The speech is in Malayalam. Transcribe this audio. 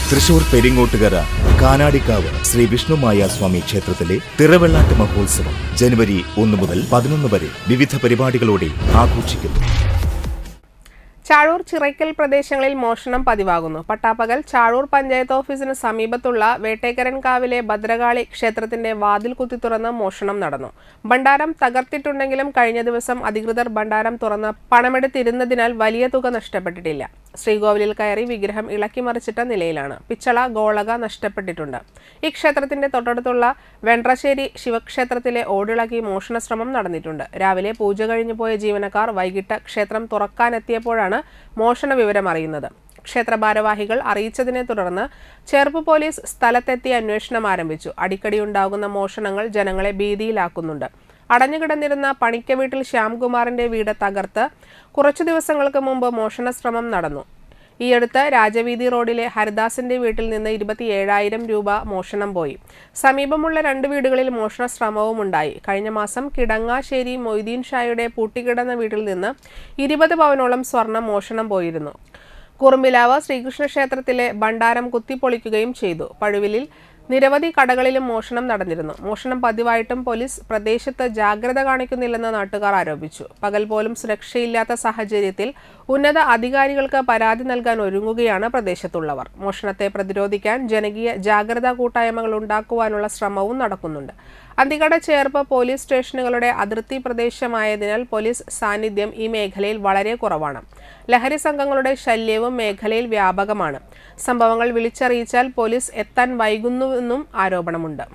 തൃശൂർ പെരിങ്ങോട്ടുകര കാനാടിക്കാവ് ശ്രീ വിഷ്ണുമായ സ്വാമി ക്ഷേത്രത്തിലെ തിറവെള്ളാട്ട് മഹോത്സവം ജനുവരി 1 മുതൽ 11 വരെ വിവിധ പരിപാടികളോടെ ആഘോഷിക്കുന്നു. ചാഴൂർ ചിറയ്ക്കൽ പ്രദേശങ്ങളിൽ മോഷണം പതിവാകുന്നു. പട്ടാപ്പകൽ ചാഴൂർ പഞ്ചായത്ത് ഓഫീസിന് സമീപത്തുള്ള വേട്ടേക്കരൻകാവിലെ ഭദ്രകാളി ക്ഷേത്രത്തിന്റെ വാതിൽ കുത്തി തുറന്ന് മോഷണം നടന്നു. ഭണ്ഡാരം തകർത്തിട്ടുണ്ടെങ്കിലും കഴിഞ്ഞ ദിവസം അധികൃതർ ഭണ്ഡാരം തുറന്ന് പണമെടുത്തിരുന്നതിനാൽ വലിയ തുക നഷ്ടപ്പെട്ടിട്ടില്ല. ശ്രീകോവിലിൽ കയറി വിഗ്രഹം ഇളക്കിമറിച്ചിട്ട നിലയിലാണ്. പിച്ചള, ഗോളക നഷ്ടപ്പെട്ടിട്ടുണ്ട്. ഈ ക്ഷേത്രത്തിന്റെ തൊട്ടടുത്തുള്ള വെണ്ട്രശ്ശേരി ശിവക്ഷേത്രത്തിലെ ഓടിളക്കി മോഷണ ശ്രമം നടന്നിട്ടുണ്ട്. രാവിലെ പൂജ കഴിഞ്ഞു പോയ ജീവനക്കാർ വൈകിട്ട് ക്ഷേത്രം തുറക്കാനെത്തിയപ്പോഴാണ് മോഷണ വിവരം അറിയുന്നത്. ക്ഷേത്ര ഭാരവാഹികൾ അറിയിച്ചതിനെ തുടർന്ന് ചേർപ്പ് പോലീസ് സ്ഥലത്തെത്തി അന്വേഷണം ആരംഭിച്ചു. അടിക്കടി ഉണ്ടാകുന്ന മോഷണങ്ങൾ ജനങ്ങളെ ഭീതിയിലാക്കുന്നുണ്ട്. അടഞ്ഞുകിടന്നിരുന്ന പണിക്ക വീട്ടിൽ ശ്യാംകുമാറിന്റെ വീട് തകർത്ത് കുറച്ചു ദിവസങ്ങൾക്ക് മുമ്പ് മോഷണ ശ്രമം നടന്നു. ഈയടുത്ത് രാജവീതി റോഡിലെ ഹരിദാസിന്റെ വീട്ടിൽ നിന്ന് 27,000 രൂപ മോഷണം പോയി. സമീപമുള്ള 2 വീടുകളിൽ മോഷണ ശ്രമവും ഉണ്ടായി. കഴിഞ്ഞ മാസം കിടങ്ങാശ്ശേരി മൊയ്തീൻ ഷായുടെ പൂട്ടിക്കിടന്ന വീട്ടിൽ നിന്ന് 20 പവനോളം സ്വർണം മോഷണം പോയിരുന്നു. കുറുമ്പിലാവ് ശ്രീകൃഷ്ണ ക്ഷേത്രത്തിലെ ഭണ്ഡാരം കുത്തിപ്പൊളിക്കുകയും ചെയ്തു. പഴുവിലിൽ നിരവധി കടകളിലും മോഷണം നടന്നിരുന്നു. മോഷണം പതിവായിട്ടും പോലീസ് പ്രദേശത്ത് ജാഗ്രത കാണിക്കുന്നില്ലെന്ന് നാട്ടുകാർ ആരോപിച്ചു. പകൽ പോലും സുരക്ഷയില്ലാത്ത സാഹചര്യത്തിൽ ഉന്നത അധികാരികൾക്ക് പരാതി നൽകാൻ ഒരുങ്ങുകയാണ് പ്രദേശത്തുള്ളവർ. മോഷണത്തെ പ്രതിരോധിക്കാൻ ജനകീയ ജാഗ്രതാ കൂട്ടായ്മകൾ ഉണ്ടാക്കുവാനുള്ള ശ്രമവും നടക്കുന്നുണ്ട്. അന്തികട ചേർപ്പ് പോലീസ് സ്റ്റേഷനുകളുടെ അതിർത്തി പ്രദേശമായതിനാൽ പോലീസ് സാന്നിധ്യം ഈ മേഖലയിൽ വളരെ കുറവാണ്. ലഹരി സംഘങ്ങളുടെ ശല്യവും മേഖലയിൽ വ്യാപകമാണ്. സംഭവങ്ങൾ വിളിച്ചറിയിച്ചാൽ പോലീസ് എത്താൻ വൈകുന്നുവെന്നും ആരോപണമുണ്ട്.